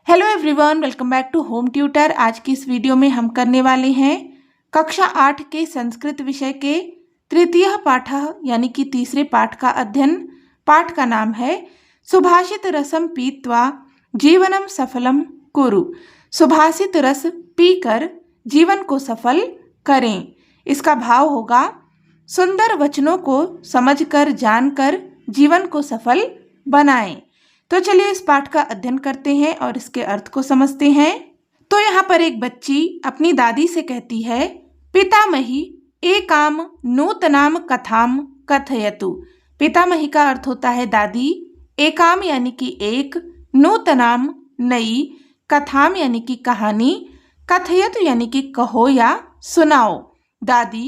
Hello everyone, welcome back to home tutor. आज की इस वीडियो में हम करने वाले हैं कक्षा 8 के संस्कृत विषय के तृतीय पाठ यानी कि तीसरे पाठ का अध्ययन। पाठ का नाम है सुभाषित रसम पीत्वा जीवनम सफलम कुरु। सुभाषित रस पीकर जीवन को सफल करें। इसका भाव होगा सुंदर वचनों को समझकर जानकर जीवन को सफल बनाएं। तो चलिए इस पाठ का अध्ययन करते हैं और इसके अर्थ को समझते हैं। तो यहाँ पर एक बच्ची अपनी दादी से कहती है, पितामही एकाम नूतनाम कथाम कथयतु। पितामही का अर्थ होता है दादी, एकाम यानी कि एक, नूतनाम नई, कथाम यानी कि कहानी, कथयतु यानी कि कहो या सुनाओ। दादी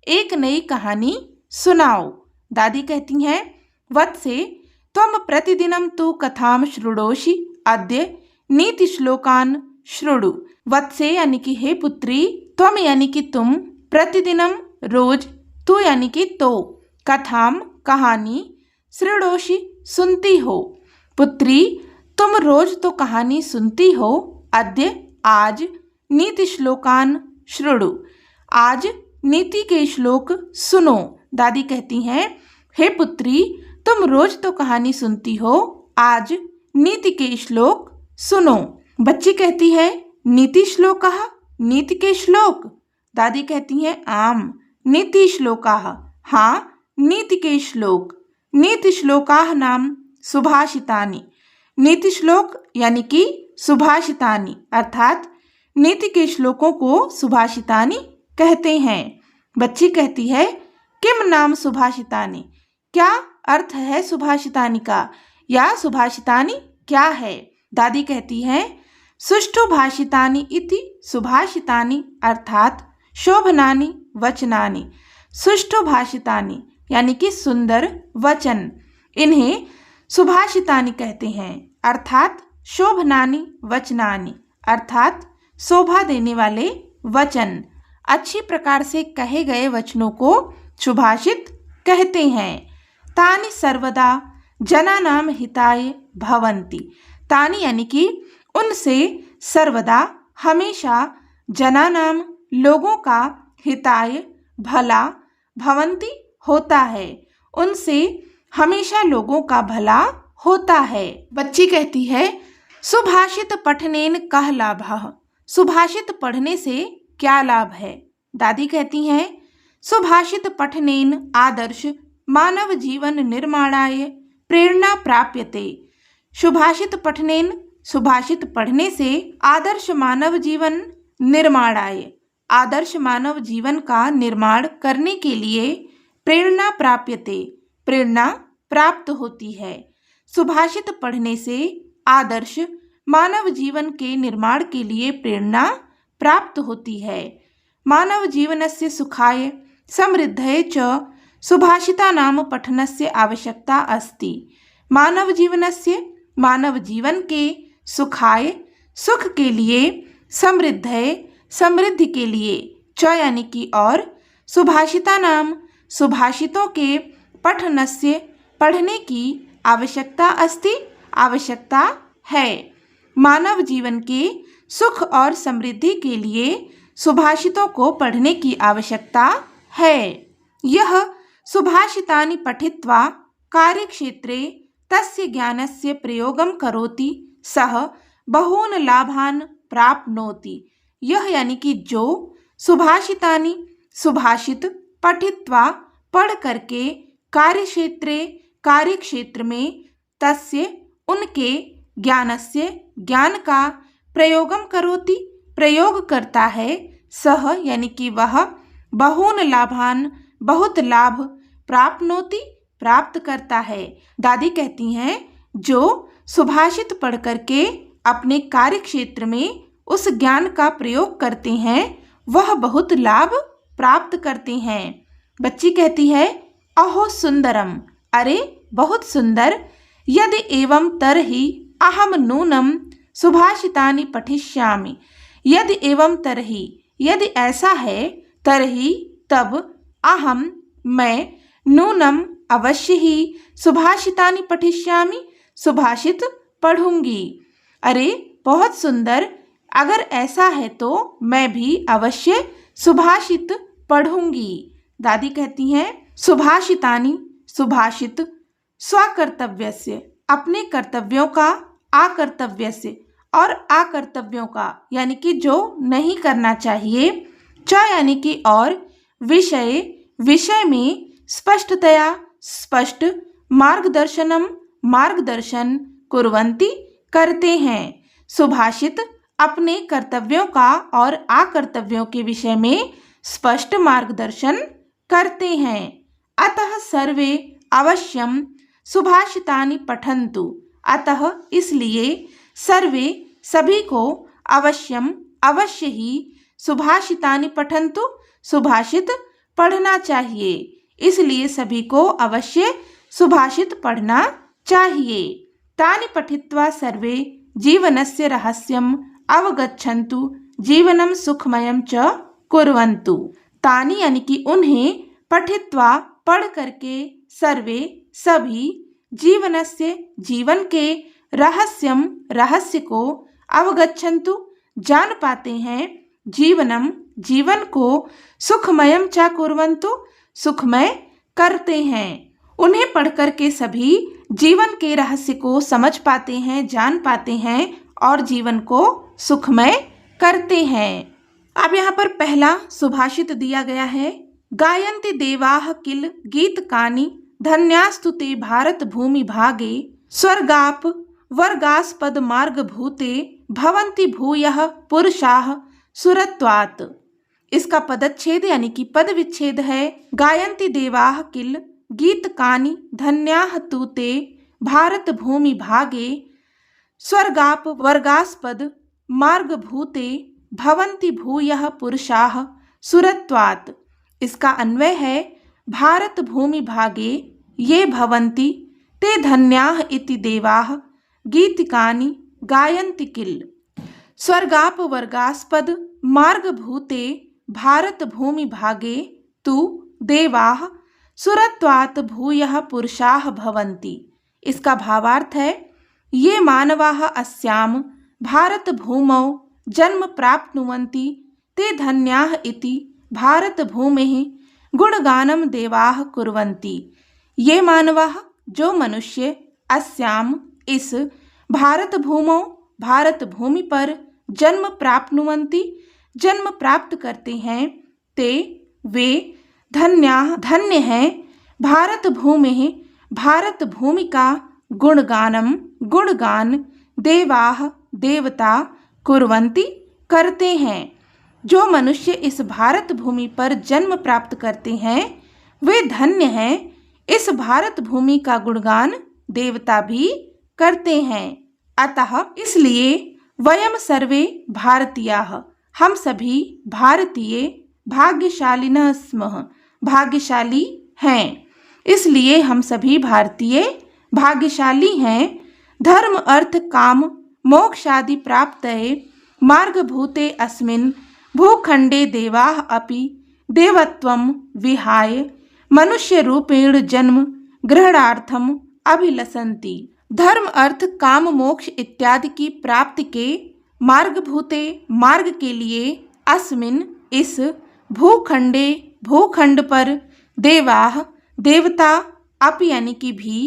एक नई कहानी सुनाओ। दादी कहती हैं, वत्से त्वं प्रतिदिनं तु कथां शृणोषि अद्य नीतिश्लोकान् शृणु। वत्से यानी कि हे पुत्री, त्वं यानी कि तुम, प्रतिदिनं रोज, तु यानी कि तो, कथां कहानी, शृणोषि सुनती हो। पुत्री तुम रोज तो कहानी सुनती हो, अद्य आज, नीति श्लोकान् शृणु आज नीति के श्लोक सुनो। दादी कहती हैं, हे पुत्री तुम रोज तो कहानी सुनती हो, आज नीति के श्लोक सुनो। बच्ची कहती है, नीति श्लोकः, नीति के श्लोक। दादी कहती हैं, आम नीति श्लोकाः, हाँ नीति के श्लोक। नीति श्लोकाः नाम सुभाषितानि। नीति श्लोक यानी कि सुभाषितानि अर्थात नीति के श्लोकों को सुभाषितानि कहते हैं। बच्ची कहती है, किम नाम सुभाषितानि, क्या अर्थ है सुभाषितानि का, या सुभाषितानि क्या है। दादी कहती हैं, सुष्ठु भाषितानि इति सुभाषितानि अर्थात शोभनानि वचनानि। सुष्ठु भाषितानि यानी कि सुंदर वचन, इन्हें सुभाषितानि कहते हैं अर्थात शोभनानि वचनानि अर्थात शोभा देने वाले वचन। अच्छी प्रकार से कहे गए वचनों को सुभाषित कहते हैं। तानि सर्वदा जनानाम हिताय भवन्ति। तानि यानी कि उनसे, सर्वदा हमेशा, जनानाम लोगों का, हिताय भला, भवन्ति होता है, उनसे हमेशा लोगों का भला होता है। बच्ची कहती है, सुभाषित पठनेन कः लाभः। सुभाषित पढ़ने से क्या लाभ है। दादी कहती हैं, सुभाषित पठनेन आदर्श मानव जीवन निर्माणाय प्रेरणा प्राप्यते। सुभाषित पठनेन, सुभाषित पढ़ने से आदर्श मानव जीवन निर्माणाय, आदर्श मानव जीवन का निर्माण करने के लिए प्रेरणा प्राप्यते, प्रेरणा प्राप्त होती है। सुभाषित पढ़ने से आदर्श मानव जीवन के निर्माण के लिए प्रेरणा प्राप्त होती है। मानव जीवनस्य सुखाय समृद्धये च सुभाषितानां पठनस्य आवश्यकता अस्ति। मानव जीवनस्य, मानव जीवन के, सुखाय सुख के लिए, समृद्धये समृद्धि के लिए, च यानी कि और, सुभाषितानां सुभाषितों के, पठनस्य पढ़ने की, आवश्यकता अस्ति आवश्यकता है। मानव जीवन के सुख और समृद्धि के लिए सुभाषितों को पढ़ने की आवश्यकता है। यह सुभाषितानि पठित्वा कार्यक्षेत्रे तस्य ज्ञानस्य प्रयोगं करोति सः बहून् लाभान् प्राप्नोति। यह यानी कि जो सुभाषितानि सुभाषित पठित्वा पढ़ करके कार्यक्षेत्रे कार्यक्षेत्र में, तस्य उनके, ज्ञानस्य ज्ञान का, प्रयोगम करोति प्रयोग करता है, सह यानी कि वह, बहून् लाभान बहुत लाभ, प्राप्नोति प्राप्त करता है। दादी कहती हैं, जो सुभाषित पढ़ करके अपने कार्य क्षेत्र में उस ज्ञान का प्रयोग करते हैं वह बहुत लाभ प्राप्त करते हैं। बच्ची कहती है, अहो सुंदरम, अरे बहुत सुंदर, यदि एवं तरहि अहम नूनम सुभाषितानि पठिष्यामि। यदि एवं तरहि, यदि ऐसा है, तरहि तब, अहम मैं, नूनम अवश्य ही, सुभाषितानि पठिष्यामि सुभाषित पढ़ूंगी। अरे बहुत सुंदर। अगर ऐसा है तो मैं भी अवश्य सुभाषित पढ़ूंगी। दादी कहती हैं सुभाषितानि सुभाषित स्वकर्तव्यस्य, अपने कर्तव्यों का, अकर्तव्यस्य और अकर्तव्यों का यानी कि जो नहीं करना चाहिए, च यानी कि और, विषय विषय में स्पष्टतया स्पष्ट, मार्गदर्शनम मार्गदर्शन, कुर्वन्ति करते हैं। सुभाषित अपने कर्तव्यों का और अकर्तव्यों के विषय में स्पष्ट मार्गदर्शन करते हैं। अतः सर्वे अवश्यम सुभाषितानि पठन्तु, अतः इसलिए सर्वे सभी को अवश्यम अवश्य ही सुभाषितानि पठन्तु सुभाषित पढ़ना चाहिए, इसलिए सभी को अवश्य सुभाषित पढ़ना चाहिए। तानि पठित्वा सर्वे जीवनस्य रहस्यम अवगच्छन्तु जीवनम सुखमयम च कुर्वन्तु। तानि यानी कि उन्हें, पठित्वा पढ़ करके, सर्वे सभी, जीवनस्य जीवन के, रहस्यम रहस्य को, अवगच्छन्तु जान पाते हैं, जीवनम जीवन को, सुखमयम च कुर्वन्तु सुखमय करते हैं। उन्हें पढ़कर के सभी जीवन के रहस्य को समझ पाते हैं, जान पाते हैं और जीवन को सुखमय करते हैं। अब यहाँ पर पहला सुभाषित दिया गया है। गायन्ति देवाः किल गीतकानि धन्यास्तु ते भारत भूमि भागे स्वर्गाप वर्गास्पद मार्ग भूते भवन्ति भूयः पुरुषाः सुरत्वात्। इसका पदच्छेद यानी कि पद विच्छेद है। गायन्ति देवाः किल गीतकानि धन्याः तु ते भारत भूमि भागे स्वर्गाप वर्गास्पद मार्ग भूते भवन्ति भूयः पुरुषाः सुरत्वात्। इसका अन्वय है भारत भूमि भागे ये भवन्ति ते धन्याः इति देवाः गीतिकानि गायन्ति किल स्वर्गाप वर्गास्पद मार्ग भूते भारत भूमि भागे तु देवाः सुरत्वात् भूयः पुरुषाः भवन्ति। इसका भावार्थ है ये मानवाः अस्याम भारत भूमौ जन्म प्राप्नुवन्ति ते धन्याः इति भारत भूमेः गुणगानम देवाः कुर्वन्ति। ये मानवाः जो मनुष्य अस्याम इस भारत भूमौ भारत भूमि पर जन्म प्राप्नुवन्ति जन्म प्राप्त करते हैं, ते वे धन्याः धन्य हैं, भारत भूमेः भारत भूमि का गुणगानम गुणगान, देवाः देवता, कुर्वन्ति करते हैं। जो मनुष्य इस भारत भूमि पर जन्म प्राप्त करते हैं वे धन्य हैं, इस भारत भूमि का गुणगान देवता भी करते हैं। अतः इसलिए वयम सर्वे भारतीयाः हम सभी भारतीय भाग्यशालिनः स्मः भाग्यशाली हैं, इसलिए हम सभी भारतीय भाग्यशाली हैं। धर्म अर्थ काम मोक्षादि प्राप्तये मार्गभूते अस्मिन् भूखण्डे देवाः अपि देवत्वं विहाय मनुष्य रूपेण जन्म ग्रहणार्थम अभिलषन्ति। धर्म अर्थ काम मोक्ष इत्यादि की प्राप्ति के मार्गभूते मार्ग के लिए अस्मिन इस भूखण्डे भूखंड पर देवाः देवता अपि यानी कि भी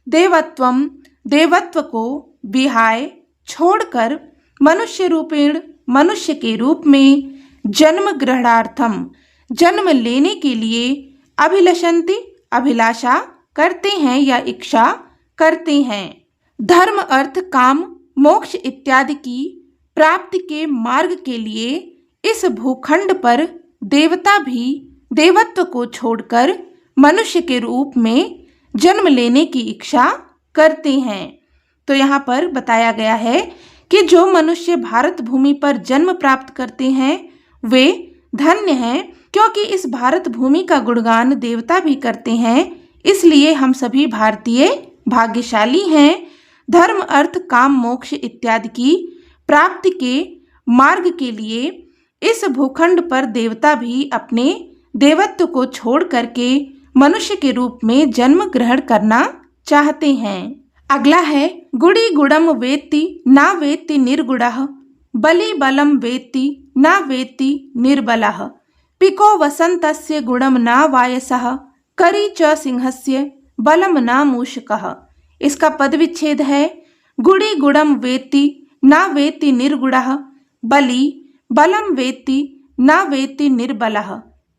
देवत्वम देवत्व को विहाय छोड़कर मनुष्य रूपेण मनुष्य के रूप में जन्म ग्रहणार्थम जन्म लेने के लिए अभिलषन्ति अभिलाषा करते हैं या इच्छा करते हैं। धर्म अर्थ काम मोक्ष इत्यादि की प्राप्ति के मार्ग के लिए इस भूखंड पर देवता भी देवत्व को छोड़कर मनुष्य के रूप में जन्म लेने की इच्छा करते हैं। तो यहाँ पर बताया गया है कि जो मनुष्य भारत भूमि पर जन्म प्राप्त करते हैं वे धन्य हैं, क्योंकि इस भारत भूमि का गुणगान देवता भी करते हैं, इसलिए हम सभी भारतीय भाग्यशाली हैं। धर्म अर्थ काम मोक्ष इत्यादि की प्राप्ति के मार्ग के लिए इस भूखंड पर देवता भी अपने देवत्व को छोड़ करके मनुष्य के रूप में जन्म ग्रहण करना चाहते हैं। अगला है गुड़ी गुड़म वेत्ति न वेत्ति निर्गुड़ः बलि बलम वेत्ति न वेत्ति निर्बलः पिको वसन्तस्य गुणम न वायसः करी च सिंहस्य बलम न मूषकः। इसका पद विच्छेद है गुड़ी गुड़म वेत्ति न वेत्ति निर्गुड़ः बलि बलम वेत्ति न वेत्ति निर्बलः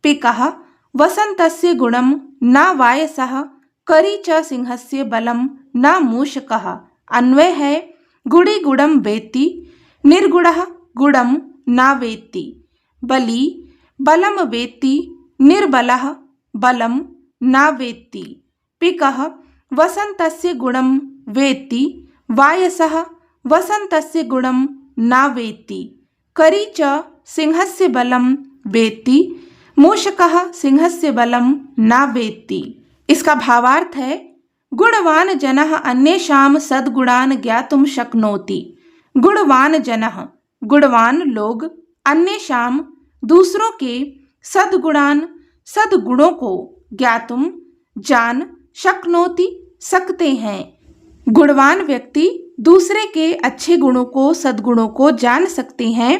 पिकः वसन्तस्य गुणम न वायसः करी च सिंहस्य बलम न मूषकः। अन्वय है गुड़ी गुड़म वेत्ति निर्गुड़ः गुड़म न वेत्ति बलि बलम वेत्ति निर्बलः बलम न वेत्ति पिकः वसन्तस्य गुणम वेत्ति वायसः वसन्तस्य गुणम न वेत्ति करी च सिंहस्य बलम वेत्ति मूषकः सिंहस्य बलम न वेत्ति। इसका भावार्थ है गुणवान जनः अन्येषां सद्गुणान् ज्ञातुं शक्नोति। गुणवान जनः गुणवान लोग अन्येषां दूसरों के सद्गुणान् सद्गुणों को ज्ञातुं जान शक्नोति सकते हैं। गुणवान व्यक्ति दूसरे के अच्छे गुणों को सद्गुणों को जान सकते हैं,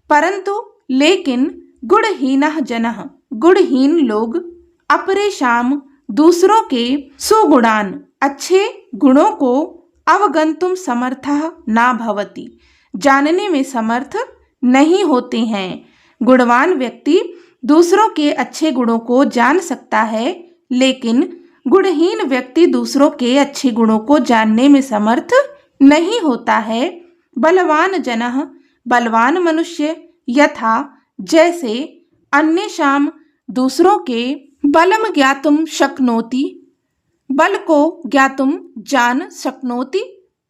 परंतु लेकिन गुणहीनः जनः गुणहीन लोग अपरेषां दूसरों के सुगुणान् अच्छे गुणों को अवगंतुम समर्थः न भवति जानने में समर्थ नहीं होते हैं। गुणवान व्यक्ति दूसरों के अच्छे गुणों को जान सकता है, लेकिन गुणहीन व्यक्ति दूसरों के अच्छे गुणों को जानने में समर्थ नहीं होता है। बलवान जनः बलवान मनुष्य यथा जैसे अन्येषां दूसरों के बलम ज्ञातुम शक्नोति बल को ज्ञातुम जान शक्नोति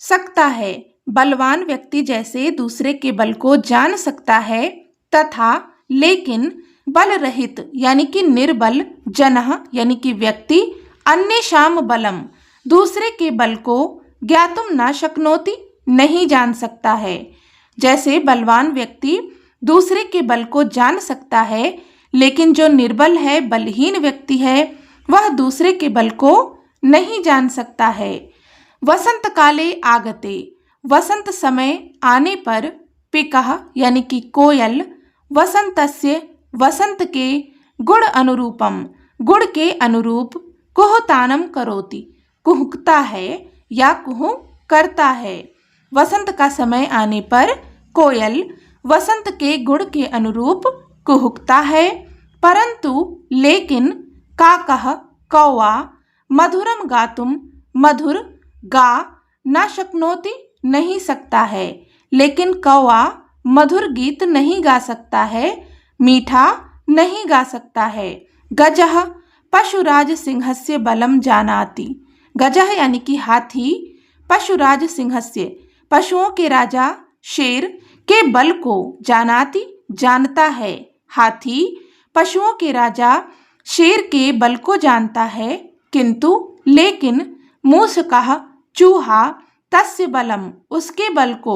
सकता है। बलवान व्यक्ति जैसे दूसरे के बल को जान सकता है तथा लेकिन बल रहित यानी कि निर्बल जनः यानी कि व्यक्ति अन्येषां बलम दूसरे के बल को ज्ञातुम न शक्नोति नहीं जान सकता है। जैसे बलवान व्यक्ति दूसरे के बल को जान सकता है, लेकिन जो निर्बल है बलहीन व्यक्ति है वह दूसरे के बल को नहीं जान सकता है। वसंत काले आगते वसंत समय आने पर पिकः यानी कि कोयल वसंतस्य वसंत के गुण अनुरूपम गुण के अनुरूप कुहतानम करोति कुहकता है या कुहू करता है। वसंत का समय आने पर कोयल वसंत के गुण के अनुरूप कुहकता है, परंतु लेकिन काकः कौवा मधुरम गातुम मधुर गा न शक्नोति नहीं सकता है। लेकिन कौवा मधुर गीत नहीं गा सकता है, मीठा नहीं गा सकता है। गजः पशुराज सिंहस्य बलम जानाति गजः यानी कि हाथी पशुराज सिंहस्य पशुओं के राजा शेर के बल को जानाति जानता है। हाथी पशुओं के राजा शेर के बल को जानता है, किंतु लेकिन मूषकः चूहा तस्य बलम उसके बल को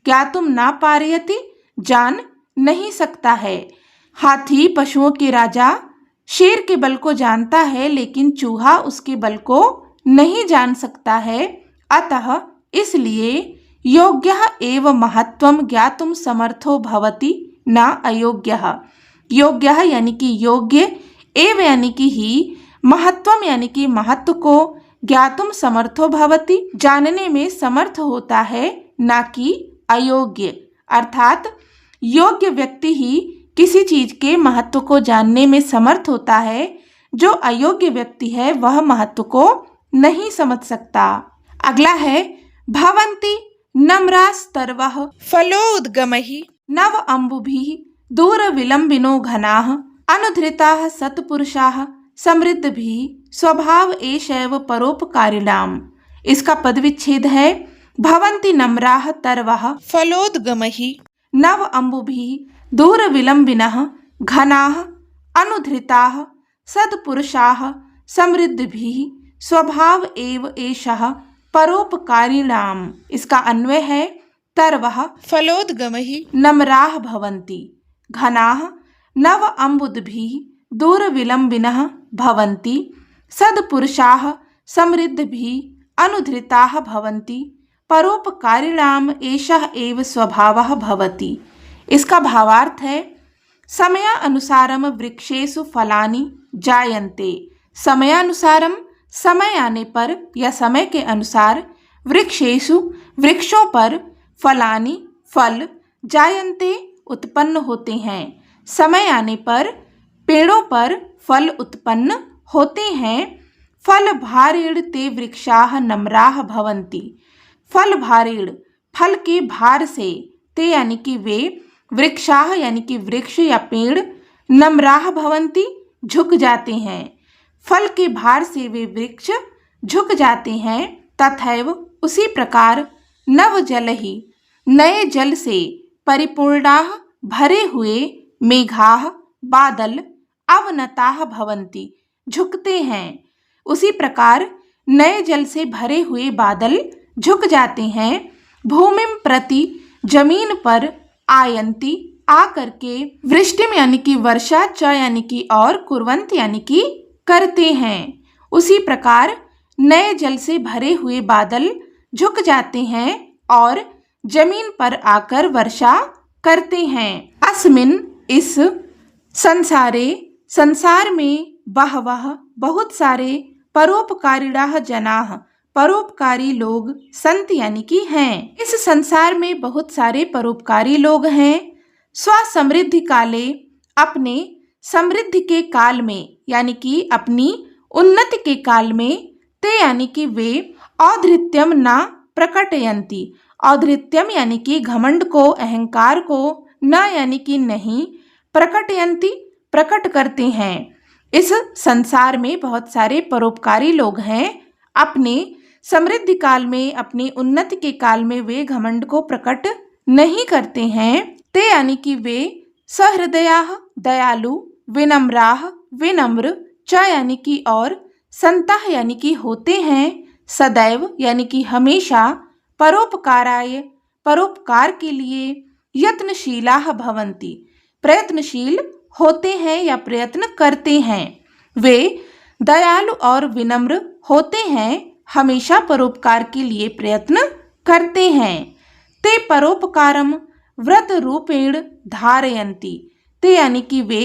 ज्ञातुम न पारयति जान नहीं सकता है। हाथी पशुओं के राजा शेर के बल को जानता है, लेकिन चूहा उसके बल को नहीं जान सकता है। अतः इसलिए योग्यः एव महत्वम ज्ञातुम समर्थो भवति न अयोग्यः। योग्यः यानी कि योग्य, एव यानी कि ही, महत्वम यानी कि महत्व को ज्ञातुम समर्थो भवति जानने में समर्थ होता है, न कि अयोग्य। अर्थात योग्य व्यक्ति ही किसी चीज के महत्व को जानने में समर्थ होता है, जो अयोग्य व्यक्ति है वह महत्व को नहीं समझ सकता। अगला है भवन्ति नम्रास्तर्वः फलोद्गमैः नव अम्बुभिः दूर विलम्बिनो घनाः अनुधृताः सत्पुरुषाः समृद्धिभिः स्वभाव एषैव परोपकारिणाम्। इसका पद विच्छेद है भवन्ति नम्राः तरवः फलोद्गमैः नव अम्बुभिः दूर विलम्बिनः घनाः अनुधृताः सत्पुरुषाः समृद्धिभिः स्वभाव एव एषः परोपकारिणाम्। इसका अन्वय है तरवः फलोद्गमैः नम्राः भवन्ति घनाः नव अम्बुद्भिः दूर विलम्बिनः भवन्ति सद्पुरुषाः समृद्धिभिः अनुधृताः भवन्ति, परोपकारिणाम एषः एव स्वभावः भवति। इसका भावार्थ है समयानुसारम वृक्षेषु फलानि जायन्ते। समयानुसारम समय आने पर या समय के अनुसार वृक्षेषु वृक्षों पर फलानि फल जायन्ते उत्पन्न होते हैं। समय आने पर पेड़ों पर फल उत्पन्न होते हैं। फल भारेण ते वृक्षाः नम्राः भवन्ति। फल भारेण फल के भार से, ते यानी कि वे, वृक्षाः यानी कि वृक्ष या पेड़, नम्राः भवन्ति झुक जाते हैं। फल के भार से वे वृक्ष झुक जाते हैं। तथैव उसी प्रकार नव जल ही नए जल से परिपूर्णाः भरे हुए मेघाः बादल अवनताः भवन्ति झुकते हैं। उसी प्रकार नए जल से भरे हुए बादल झुक जाते हैं। भूमिम प्रति जमीन पर आयंती आकर के, वृष्टिम यानी कि वर्षा, च यानी कि और, कुर्वंत यानी कि करते हैं। उसी प्रकार नए जल से भरे हुए बादल झुक जाते हैं और जमीन पर आकर वर्षा करते हैं। अस्मिन इस संसारे, संसार में, बहवः बहुत सारे, परोपकारिणाः जनाः परोपकारी लोग, संत यानी कि हैं। इस संसार में बहुत सारे परोपकारी लोग हैं। स्वसमृद्धि काले अपने समृद्धि के काल में यानी कि अपनी उन्नति के काल में, ते यानी कि वे, औद्धृत्यम न प्रकटयन्ति। औद्धृत्यम यानी कि घमंड को, अहंकार को, न यानी कि नहीं, प्रकटयन्ति प्रकट करते हैं। इस संसार में बहुत सारे परोपकारी लोग हैं। अपने समृद्धि काल में, अपनी उन्नति के काल में वे घमंड को प्रकट नहीं करते हैं। ते यानी कि वे सहृदयाः दयालु, विनम्राः विनम्र, च यानी कि और, संताः यानी कि होते हैं, सदैव यानी कि हमेशा, परोपकाराय परोपकार के लिए, यत्नशीलाः भवन्ति प्रयत्नशील होते हैं या प्रयत्न करते हैं। वे दयालु और विनम्र होते हैं, हमेशा परोपकार के लिए प्रयत्न करते हैं। ते परोपकारम व्रत रूपेण धारयन्ति। ते यानी कि वे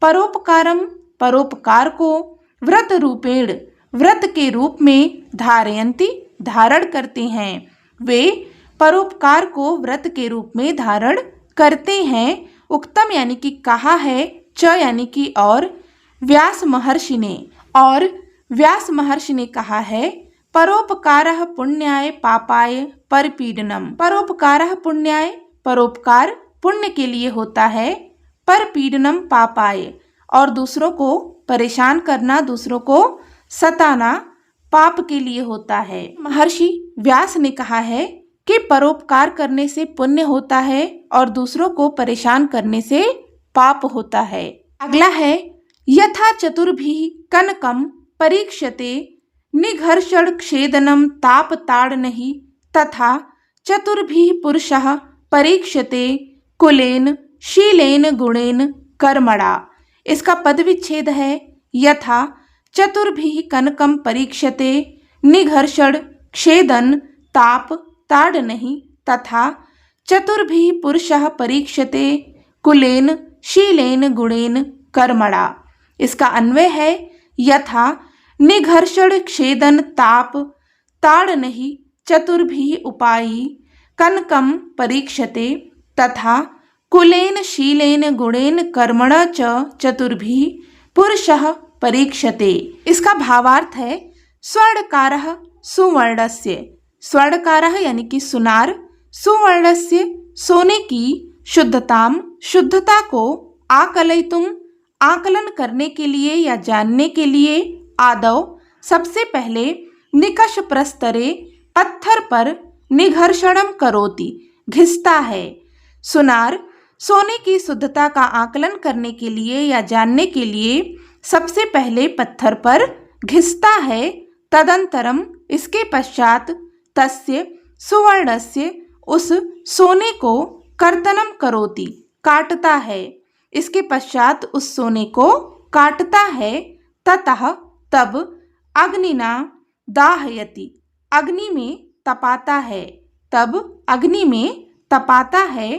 परोपकारम परोपकार को, व्रत रूपेण व्रत के रूप में, धारयन्ति धारण करते हैं। वे परोपकार को व्रत के रूप में धारण करते हैं। उक्तम यानी कि कहा है, च यानी कि और, व्यास महर्षि ने, और व्यास महर्षि ने कहा है, परोपकारः पुण्याय पापाय परपीडनम। परोपकारः पुण्याय परोपकार पुण्य के लिए होता है, परपीडनम पापाय और दूसरों को परेशान करना, दूसरों को सताना पाप के लिए होता है। महर्षि व्यास ने कहा है कि परोपकार करने से पुण्य होता है और दूसरों को परेशान करने से पाप होता है। अगला है यथा चतुर्भिः कनकम परीक्षते निघर्षण क्षेदनम ताप ताड़नहि तथा चतुर्भिः पुरुषः परीक्षते कुलेन शीलेन गुणेन कर्मणा। इसका पद विच्छेद है यथा चतुर्भिः कनकम परीक्षते निघर्षण क्षेदन ताप ताड़नहि तथा चतुर्भिः पुरुषः परीक्षते कुलेन शीलेन गुणेन कर्मणा। इसका अन्वय है यथा निघर्षण क्षेदन ताप ताड़नहि चतुर्भिः उपायि कनकम परीक्षते तथा कुलेन शीलेन गुणेन कर्मणा च चतुर्भिः पुरुषः परीक्षते। इसका भावार्थ है स्वर्णकारः सुवर्णस्य। स्वर्णकारः यानी कि सुनार, सुवर्णस्य सोने की, शुद्धताम शुद्धता को, आकलयितुम आकलन करने के लिए या जानने के लिए, आदौ सबसे पहले, निकष प्रस्तरे पत्थर पर, निघर्षणम करोति घिसता है। सुनार सोने की शुद्धता का आकलन करने के लिए या जानने के लिए सबसे पहले पत्थर पर घिसता है। तदंतरम इसके पश्चात, तस्य सुवर्णस्य उस सोने को, कर्तनम करोति काटता है। इसके पश्चात उस सोने को काटता है। ततः तब, अग्निना दाहयति अग्नि में तपाता है, तब अग्नि में तपाता है।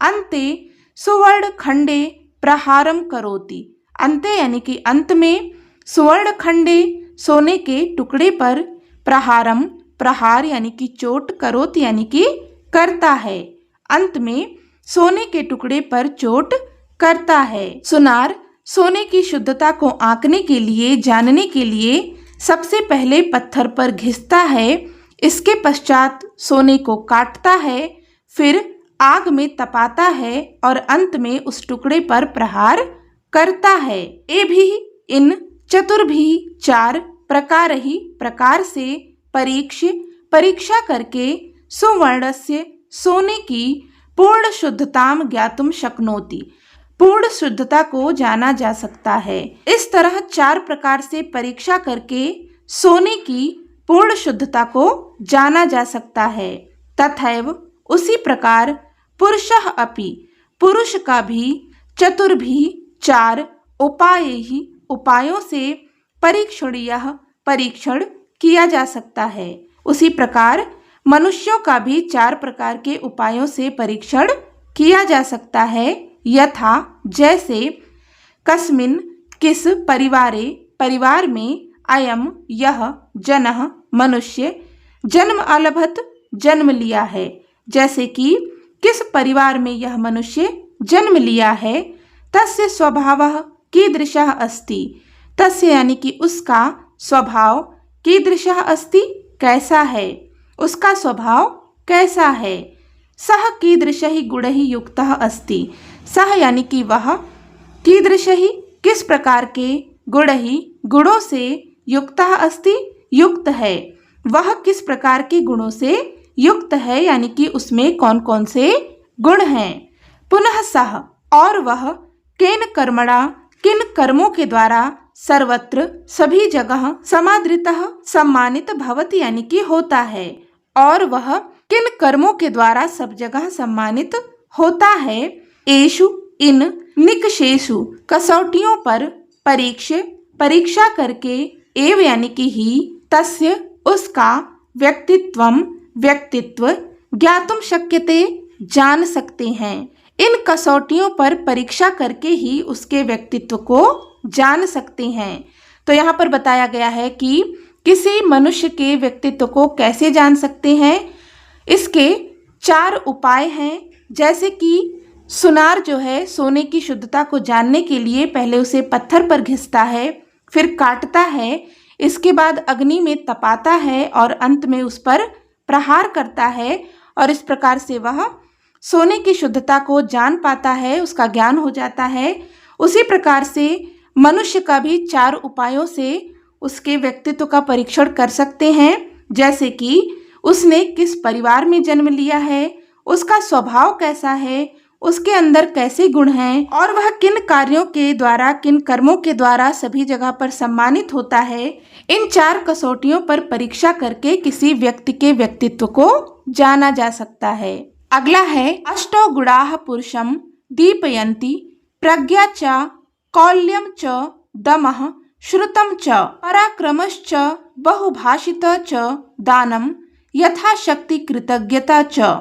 अन्ते सुवर्ण खंडे प्रहारम करोति, अन्ते यानी कि अंत में, सुवर्ण खंडे सोने के टुकड़े पर, प्रहारम प्रहार यानी कि चोट, करोति यानी कि करता है, अंत में सोने के टुकड़े पर चोट करता है। सुनार सोने की शुद्धता को आंकने के लिए, जानने के लिए सबसे पहले पत्थर पर घिसता है, इसके पश्चात सोने को काटता है, फिर आग में तपाता है और अंत में उस टुकड़े पर प्रहार करता है। ये भी इन चतुर्भी 4 प्रकार से परीक्षा करके सुवर्णस्य सोने की पूर्ण शुद्धताम ज्ञातुम शक्नोति, पूर्ण शुद्धता को जाना जा सकता है। इस तरह 4 प्रकार से परीक्षा करके सोने की पूर्ण शुद्धता को जाना जा सकता है। तथैव उसी प्रकार पुरुषः अपि, पुरुष का भी चतुर्भी 4 उपायों से परीक्षण किया जा सकता है। उसी प्रकार मनुष्यों का भी 4 प्रकार के उपायों से परीक्षण किया जा सकता है। यथा जैसे कस्मिन किस परिवार में अयम यह जनः मनुष्य जन्म अलभत जन्म लिया है, जैसे कि किस परिवार में यह मनुष्य जन्म लिया है। तस्य स्वभावः कीदृशः अस्ति, तस्य यानी कि उसका स्वभाव, कीदृशः अस्ति कैसा है, उसका स्वभाव कैसा है। सः कीदृशः गुणैः युक्तः अस्ति, सः यानी कि वह, कीदृशः किस प्रकार के, गुणैः गुणों से, युक्तः अस्ति युक्त है, वह किस प्रकार के गुणों से युक्त है, यानी कि उसमें कौन कौन से गुण हैं। पुनः सः और वह केन कर्मणा किन कर्मों के द्वारा सर्वत्र सभी जगह समादृतः सम्मानित भवति यानी कि होता है, और वह किन कर्मों के द्वारा सब जगह सम्मानित होता है। एषु इन निकषेषु कसौटियों पर परीक्षा करके एव यानी कि ही तस्य उसका व्यक्तित्व ज्ञातुम शक्यते जान सकते हैं। इन कसौटियों पर परीक्षा करके ही उसके व्यक्तित्व को जान सकते हैं। तो यहाँ पर बताया गया है कि किसी मनुष्य के व्यक्तित्व को कैसे जान सकते हैं। इसके 4 उपाय हैं। जैसे कि सुनार जो है सोने की शुद्धता को जानने के लिए पहले उसे पत्थर पर घिसता है, फिर काटता है, इसके बाद अग्नि में तपाता है और अंत में उस पर प्रहार करता है, और इस प्रकार से वह सोने की शुद्धता को जान पाता है, उसका ज्ञान हो जाता है। उसी प्रकार से मनुष्य का भी 4 उपायों से उसके व्यक्तित्व का परीक्षण कर सकते हैं। जैसे कि उसने किस परिवार में जन्म लिया है, उसका स्वभाव कैसा है, उसके अंदर कैसे गुण हैं, और वह किन कार्यों के द्वारा, किन कर्मों के द्वारा सभी जगह पर सम्मानित होता है। इन 4 कसौटियों पर परीक्षा करके किसी व्यक्ति के व्यक्तित्व को जाना जा सकता है। अगला है अष्टौ गुणाः पुरुषं दीपयन्ति प्रज्ञा च कौल्यं च दमः श्रुतं च पराक्रमश्च बहुभाषित च दानं यथाशक्ति कृतज्ञता च।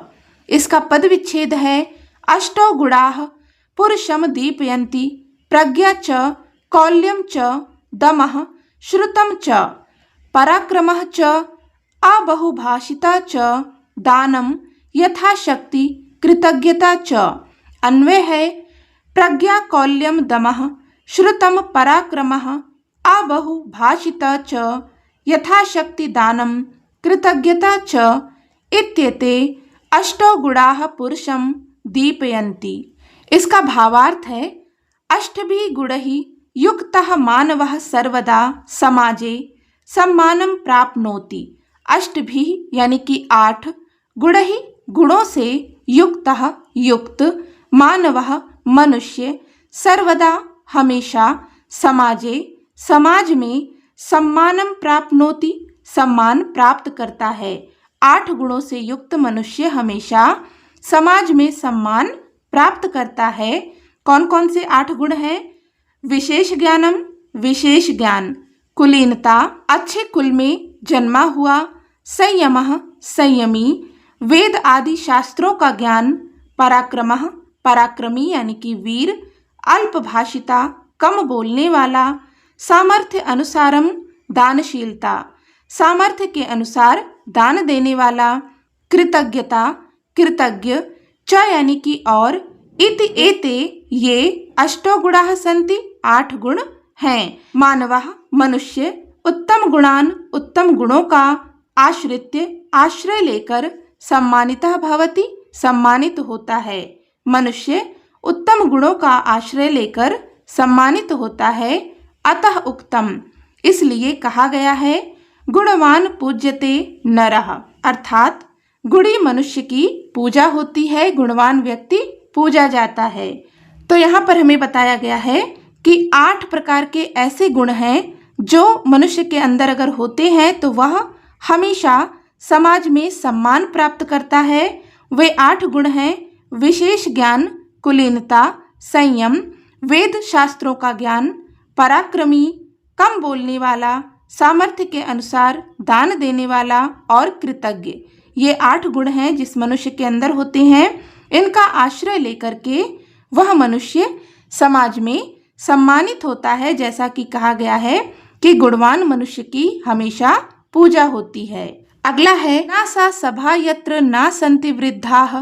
इसका पद विच्छेद है अष्टौ गुणाः पुरुषं दीपयन्ति प्रज्ञा च कौल्यं च दमः श्रुतं च पराक्रमः च अबहुभाषिता च दानं यथाशक्ति कृतज्ञता च। अन्वय है प्रज्ञा कौल्यम दमः श्रुतम पराक्रमः अबहुभाषिता च यथाशक्ति दानं कृतज्ञता च इत्येते अष्टौ गुणाः पुरुषं दीपयन्ति। इसका भावार्थ है अष्टभिः गुणैः युक्तः मानवः सर्वदा समाजे सम्मानं प्राप्नोति। अष्टभिः यानी कि 8 गुणैः गुणों से युक्त मानवः मनुष्य सर्वदा हमेशा समाजे समाज में सम्मानं प्राप्नोति सम्मान प्राप्त करता है। 8 गुणों से युक्त मनुष्य हमेशा समाज में सम्मान प्राप्त करता है। कौन कौन से 8 गुण हैं? विशेष ज्ञानम, विशेष ज्ञान, कुलीनता, अच्छे कुल में जन्मा हुआ, संयमः संयमी, वेद आदि शास्त्रों का ज्ञान, पराक्रमः पराक्रमी यानी कि वीर, अल्पभाषिता कम बोलने वाला, सामर्थ्य अनुसारम दानशीलता सामर्थ्य के अनुसार दान देने वाला, कृतज्ञता कृतज्ञ, च यानी कि और, इति एते ये अष्टो गुणाः सन्ति 8 गुण हैं। मानवः मनुष्य उत्तम गुणान उत्तम गुणों का आश्रित्य आश्रय लेकर सम्मानितः भवति सम्मानित होता है। मनुष्य उत्तम गुणों का आश्रय लेकर सम्मानित होता है। अतः उक्तम इसलिए कहा गया है, गुणवान पूज्यते नरः, अर्थात गुणी मनुष्य की पूजा होती है, गुणवान व्यक्ति पूजा जाता है। तो यहाँ पर हमें बताया गया है कि 8 प्रकार के ऐसे गुण हैं जो मनुष्य के अंदर अगर होते हैं तो वह हमेशा समाज में सम्मान प्राप्त करता है। वे 8 गुण हैं: विशेष ज्ञान, कुलीनता, संयम, वेद शास्त्रों का ज्ञान, पराक्रमी, कम बोलने वाला, सामर्थ्य के अनुसार दान देने वाला और कृतज्ञ। ये 8 गुण हैं जिस मनुष्य के अंदर होते हैं। इनका आश्रय लेकर के वह मनुष्य समाज में सम्मानित होता है। जैसा कि कहा गया है कि गुणवान मनुष्य की हमेशा पूजा होती है। अगला है, ना सा सभा यत्र ना सन्ति वृद्धाः,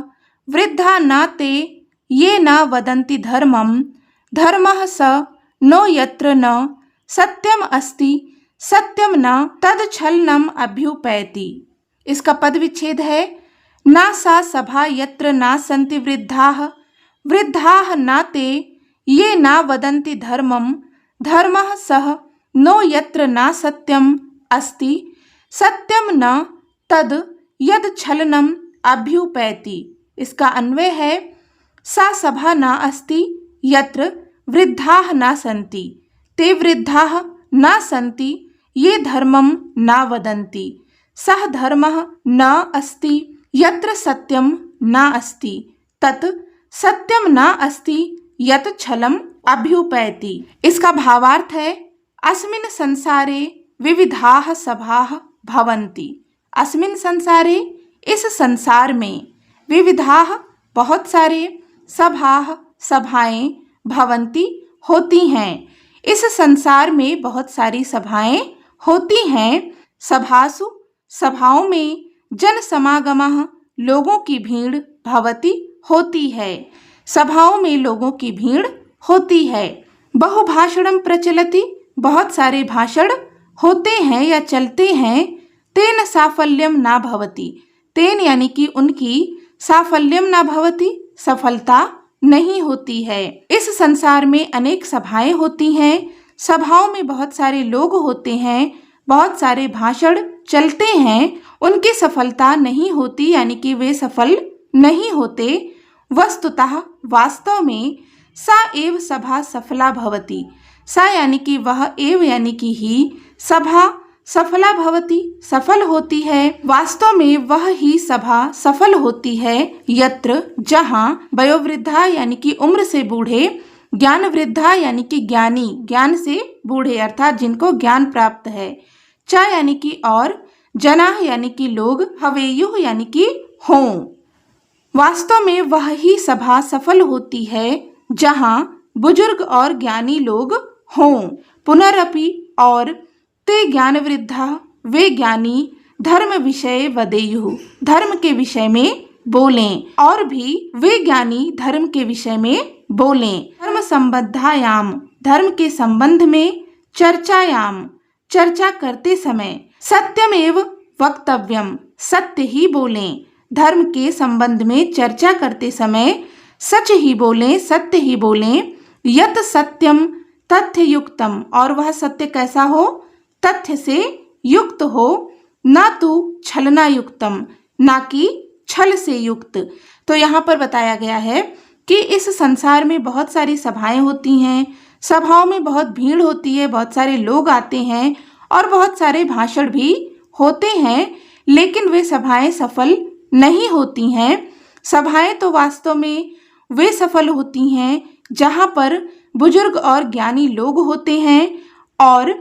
वृद्धा न ते ये न वदन्ति धर्मं, धर्मः स नो यत्र न सत्यम अस्ति, सत्यम न तदछलनम अभ्युपैति। इसका पद विच्छेद है, ना सा सभा यत्र ना सन्ति वृद्धाः, वृद्धाः न ते ये न वदन्ति धर्मं, धर्मः सः नो यत्र न सत्यम अस्ति, सत्यम न तद यद छलनम अभ्युपैति। इसका अन्वय है, सा सभा न अस्ति यत्र वृद्धाः न सन्ति, ते वृद्धाः न सन्ति ये धर्मं न वदन्ति, सः धर्मः न अस्ति यत्र सत्यम न अस्ति, तत् सत्यम न अस्ति यत् छलम अभ्युपैति। इसका भावार्थ है, अस्मिन् संसारे विविधाः सभाः भवन्ति। अस्मिन् संसारे इस संसार में, विविधाः बहुत सारे, सभाः सभाएं, भवन्ति होती हैं। इस संसार में बहुत सारी सभाएं होती हैं। सभासु सभाओं में, जन समागमः लोगों की भीड़, भवति होती है। सभाओं में लोगों की भीड़ होती है। बहुभाषणम प्रचलति, बहुत सारे भाषण होते हैं या चलते हैं। तेन साफल्यम ना भवति, तेन यानी कि उनकी, साफल्यम ना भवति सफलता नहीं होती है। इस संसार में अनेक सभाएं होती हैं। सभाओं में बहुत सारे लोग होते हैं, बहुत सारे भाषण चलते हैं, उनकी सफलता नहीं होती यानी कि वे सफल नहीं होते। वस्तुतः वास्तव में सा एव सभा सफला भवति, सा यानी कि वह, एव यानी कि ही, सभा सफला भवति सफल होती है। वास्तव में वह ही सभा सफल होती है। यत्र जहाँ, वयोवृद्धा यानी कि उम्र से बूढ़े, ज्ञान वृद्धा यानी कि ज्ञानी, ज्ञान से बूढ़े अर्थात जिनको ज्ञान प्राप्त है, च यानी कि और, जनाः यानी कि लोग, हवेयुः यानी कि हों। वास्तव में वह ही सभा सफल होती है जहाँ बुजुर्ग और ज्ञानी लोग हों। पुनरपि और, ते ज्ञान वृद्धा वे ज्ञानी, धर्म विषय वदेयुः धर्म के विषय में बोलें, और भी वे ज्ञानी धर्म के विषय में बोलें। धर्म संबद्धायाम धर्म के संबंध में, चर्चायाम चर्चा करते समय, सत्यमेव वक्तव्यम सत्य ही बोलें। धर्म के संबंध में चर्चा करते समय सच ही बोलें, सत्य ही बोलें। यत सत्यम तथ्य युक्तम, और वह सत्य कैसा हो, तथ्य से युक्त हो, न तो छलना युक्तम, ना कि छल से युक्त। तो यहाँ पर बताया गया है कि इस संसार में बहुत सारी सभाएं होती हैं, सभाओं में बहुत भीड़ होती है, बहुत सारे लोग आते हैं और बहुत सारे भाषण भी होते हैं, लेकिन वे सभाएं सफल नहीं होती हैं। सभाएं तो वास्तव में वे सफल होती हैं जहाँ पर बुजुर्ग और ज्ञानी लोग होते हैं और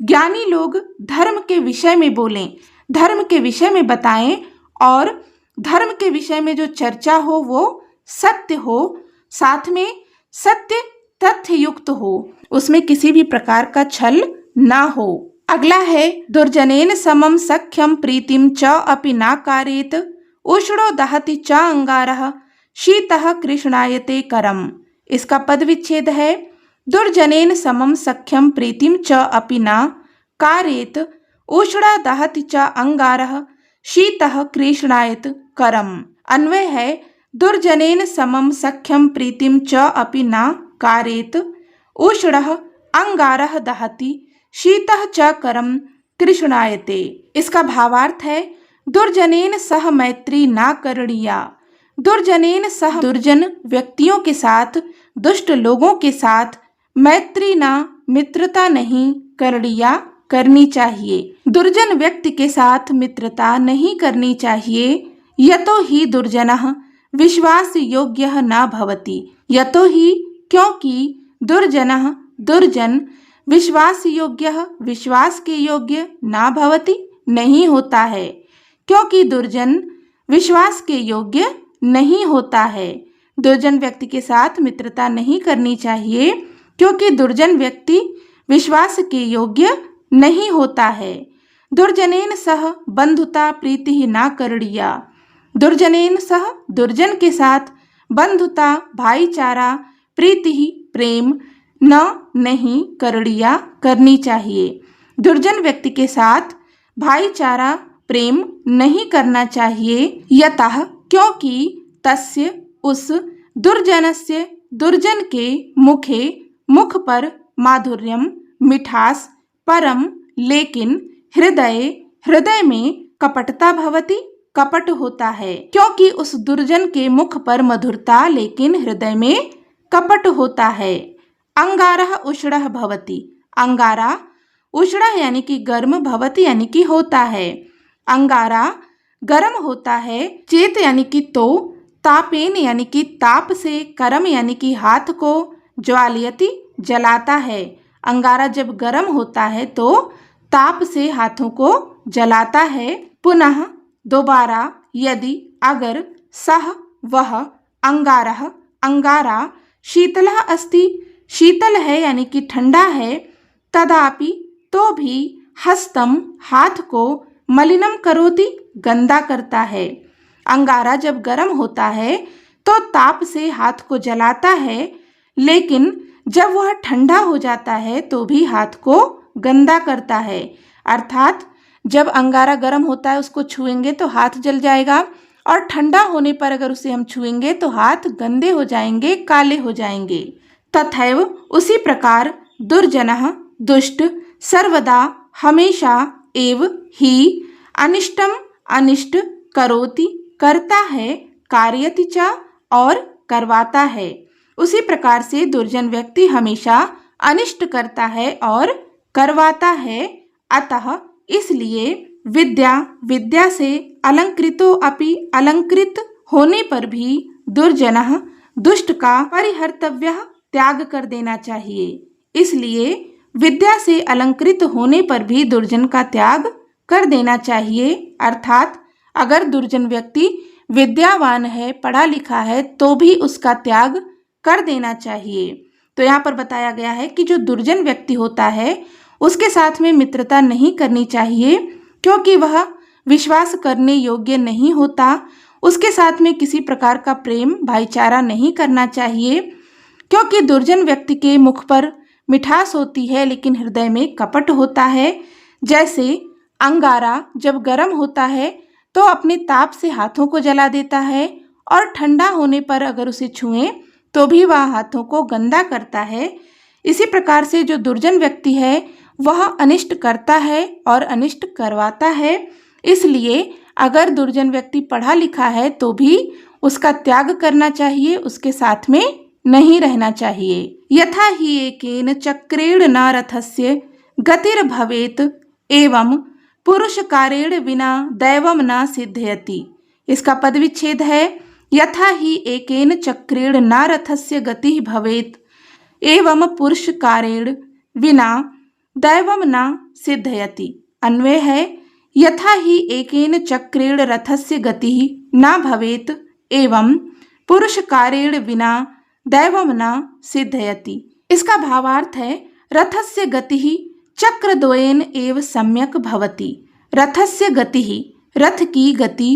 ज्ञानी लोग धर्म के विषय में बोलें। धर्म के विषय में बताएं और धर्म के विषय में जो चर्चा हो वो सत्य हो, साथ में सत्य तथ्य युक्त हो, उसमें किसी भी प्रकार का छल ना हो। अगला है दुर्जनेन समम सख्यम प्रीतिम च अपि ना कारेत उष्णो दहति च अंगारः शीतः कृष्णायते करम। इसका पद विच्छेद है दुर्जनेन समम सख्यम प्रीतिम च अपि ना कारेत उष्णा दहति च अंगारः शीतः कृष्णायत करम। अन्वय है दुर्जनेन समम सख्यम प्रीतिम च अपि ना कारेत उष्णः अंगारः दहति शीतः च करम कृष्णायते। इसका भावार्थ है दुर्जनेन सह मैत्री ना करणीया। दुर्जनेन सह दुर्जन व्यक्तियों के साथ, दुष्ट लोगों के साथ मैत्री ना मित्रता नहीं करणीया करनी चाहिए। दुर्जन व्यक्ति के साथ मित्रता नहीं करनी चाहिए। यतो ही दुर्जनः विश्वास योग्यः न भवति। यतो ही क्योंकि दुर्जनः दुर्जन विश्वास योग्यः विश्वास के योग्य ना भवति नहीं होता है। क्योंकि दुर्जन विश्वास के योग्य नहीं होता है। दुर्जन व्यक्ति के साथ मित्रता नहीं करनी चाहिए क्योंकि दुर्जन व्यक्ति विश्वास के योग्य नहीं होता है। दुर्जनेन सह बंधुता प्रीति ही ना करणीया। दुर्जनेन सह दुर्जन के साथ बंधुता भाईचारा प्रीति ही प्रेम न नहीं करणीया करनी चाहिए। दुर्जन व्यक्ति के साथ भाईचारा प्रेम नहीं करना चाहिए। यतः क्योंकि तस्य उस दुर्जनस्य दुर्जन के मुखे मुख पर माधुर्यम मिठास परम लेकिन हृदय हृदय में कपटता भवति कपट होता है। क्योंकि उस दुर्जन के मुख पर मधुरता लेकिन हृदय में कपट होता है। अंगारः उष्णः भवति। अंगारा उष्णः यानी कि गर्म भवति यानी कि होता है। अंगारा गर्म होता है। चेत यानी कि तो, तापेन यानी कि ताप से, करम यानी कि हाथ को, ज्वालयति जलाता है। अंगारा जब गर्म होता है तो ताप से हाथों को जलाता है। पुनः दोबारा यदि अगर सह वह अंगारः अंगारा शीतलः अस्ति शीतल है यानी कि ठंडा है। तदापि तो भी हस्तम हाथ को मलिनम करोति गंदा करता है। अंगारा जब गर्म होता है तो ताप से हाथ को जलाता है, लेकिन जब वह ठंडा हो जाता है तो भी हाथ को गंदा करता है। अर्थात जब अंगारा गर्म होता है उसको छुएंगे तो हाथ जल जाएगा और ठंडा होने पर अगर उसे हम छुएंगे तो हाथ गंदे हो जाएंगे, काले हो जाएंगे। तथैव उसी प्रकार दुर्जनः दुष्ट सर्वदा हमेशा एव ही अनिष्टम अनिष्ट करोति करता है, कार्यति च और करवाता है। उसी प्रकार से दुर्जन व्यक्ति हमेशा अनिष्ट करता है और करवाता है। अतः इसलिए विद्या विद्या से अलंकृतो अपि अलंकृत होने पर भी दुर्जनः दुष्ट का परिहर्तव्यः त्याग कर देना चाहिए। इसलिए विद्या से अलंकृत होने पर भी दुर्जन का त्याग कर देना चाहिए। अर्थात अगर दुर्जन व्यक्ति विद्यावान है, पढ़ा लिखा है, तो भी उसका त्याग कर देना चाहिए। तो यहाँ पर बताया गया है कि जो दुर्जन व्यक्ति होता है उसके साथ में मित्रता नहीं करनी चाहिए क्योंकि वह विश्वास करने योग्य नहीं होता। उसके साथ में किसी प्रकार का प्रेम भाईचारा नहीं करना चाहिए क्योंकि दुर्जन व्यक्ति के मुख पर मिठास होती है लेकिन हृदय में कपट होता है। जैसे अंगारा जब गर्म होता है तो अपने ताप से हाथों को जला देता है और ठंडा होने पर अगर उसे छुएं तो भी वह हाथों को गंदा करता है। इसी प्रकार से जो दुर्जन व्यक्ति है वह अनिष्ट करता है और अनिष्ट करवाता है। इसलिए अगर दुर्जन व्यक्ति पढ़ा लिखा है तो भी उसका त्याग करना चाहिए, उसके साथ में नहीं रहना चाहिए। यथा ही एकेन चक्रेण न रथस्य गतिर्भवेत् एवं पुरुषकारेण बिना दैवम न सिद्ध्यति। इसका पद विच्छेद है यथा ही एकेन चक्रेण न रथस्य गतिः भवेत् एवं पुरुषकारेण बिना दैवम न सिद्धयति। अन्वय है यथा हि एकेन चक्रेण रथस्य गतिः न भवेत् एवं पुरुषकारेण विना दैवं न सिद्धयति। इसका भावार्थ है रथस्य गतिः चक्रद्वयेन एव सम्यक भवति। रथस्य गतिः रथ की गति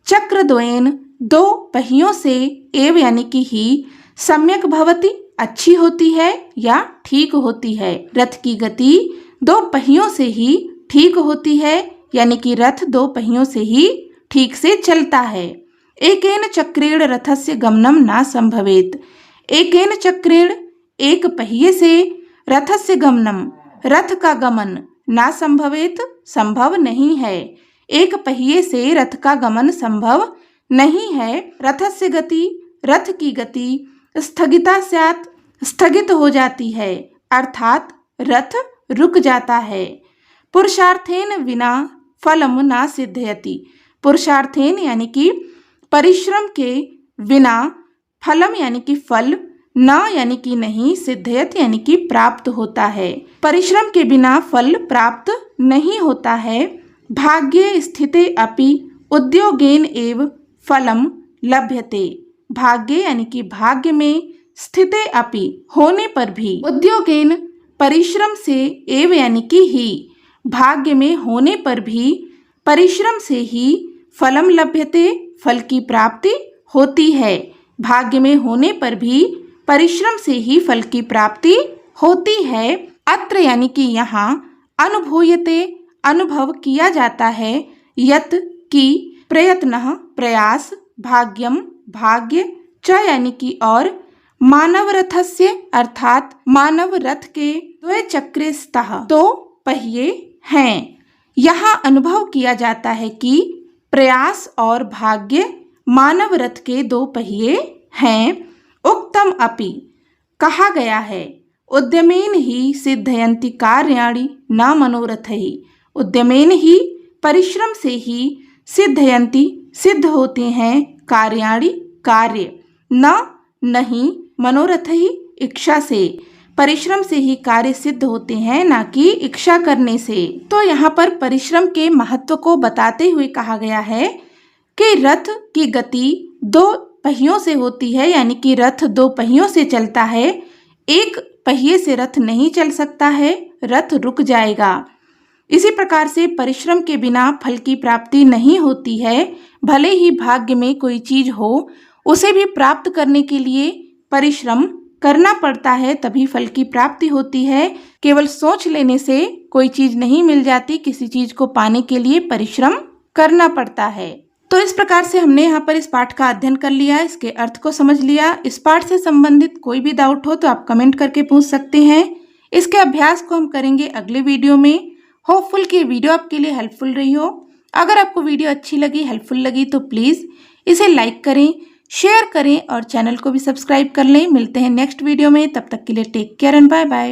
चक्रद्वयेन दो पहियों से एव यानी कि ही सम्यक भवति अच्छी होती है या ठीक होती है। रथ की गति दो पहियों से ही ठीक होती है यानी कि रथ दो पहियों से ही ठीक से चलता है। एकेन चक्रेण रथस्य गमनम न संभवेत। एकेन चक्रेण एक पहिए से रथस्य गमनम रथ का गमन न संभवेत संभव नहीं है। एक पहिए से रथ का गमन संभव नहीं है। रथस्य गति रथ की गति स्थगिता स्यात् स्थगित हो जाती है अर्थात रथ रुक जाता है। पुरुषार्थेन विना फलम न सिद्धयति। पुरुषार्थेन यानी कि परिश्रम के बिना फलम यानी कि फल न यानी कि नहीं सिद्धयत यानी कि प्राप्त होता है। परिश्रम के बिना फल प्राप्त नहीं होता है। भाग्ये स्थिते अपि उद्योगेन एव फलम लभ्यते। भाग्ये यानी कि भाग्य में स्थिते अपि होने पर भी उद्योगेन परिश्रम से एव यानी कि ही भाग्य में होने पर भी परिश्रम से ही फलम लभ्यते फल की प्राप्ति होती है। भाग्य में होने पर भी परिश्रम से ही फल की प्राप्ति होती है। अत्र यानी कि यहाँ अनुभूयते अनुभव किया जाता है। यत की प्रयत्नः प्रयास भाग्यम भाग्य च यानी कि और मानव रथस्य अर्थात मानव रथ के द्वय चक्रे स्तः दो पहिए हैं। यहाँ अनुभव किया जाता है कि प्रयास और भाग्य मानव रथ के दो पहिए हैं। उक्तम अपि कहा गया है उद्यमेन ही सिद्धयन्ति कार्याणि न मनोरथैः। उद्यमेन ही परिश्रम से ही सिद्धयन्ति सिद्ध होते हैं कार्याणि कार्य न नहीं मनोरथैः इच्छा से। परिश्रम से ही कार्य सिद्ध होते हैं ना कि इच्छा करने से। तो यहाँ पर परिश्रम के महत्व को बताते हुए कहा गया है कि रथ की गति दो पहियों से होती है यानी कि रथ दो पहियों से चलता है। एक पहिए से रथ नहीं चल सकता है रथ रुक जाएगा। इसी प्रकार से परिश्रम के बिना फल की प्राप्ति नहीं होती है। भले ही भाग्य में कोई चीज हो उसे भी प्राप्त करने के लिए परिश्रम करना पड़ता है तभी फल की प्राप्ति होती है। केवल सोच लेने से कोई चीज नहीं मिल जाती। किसी चीज को पाने के लिए परिश्रम करना पड़ता है। तो इस प्रकार से हमने यहाँ पर इस पाठ का अध्ययन कर लिया, इसके अर्थ को समझ लिया। इस पाठ से संबंधित कोई भी डाउट हो तो आप कमेंट करके पूछ सकते हैं। इसके अभ्यास को हम करेंगे अगले वीडियो में। होपफुल कि वीडियो आपके लिए हेल्पफुल रही हो। अगर आपको वीडियो अच्छी लगी हेल्पफुल लगी तो प्लीज़ इसे लाइक करें, शेयर करें और चैनल को भी सब्सक्राइब कर लें। मिलते हैं नेक्स्ट वीडियो में, तब तक के लिए take care and bye bye.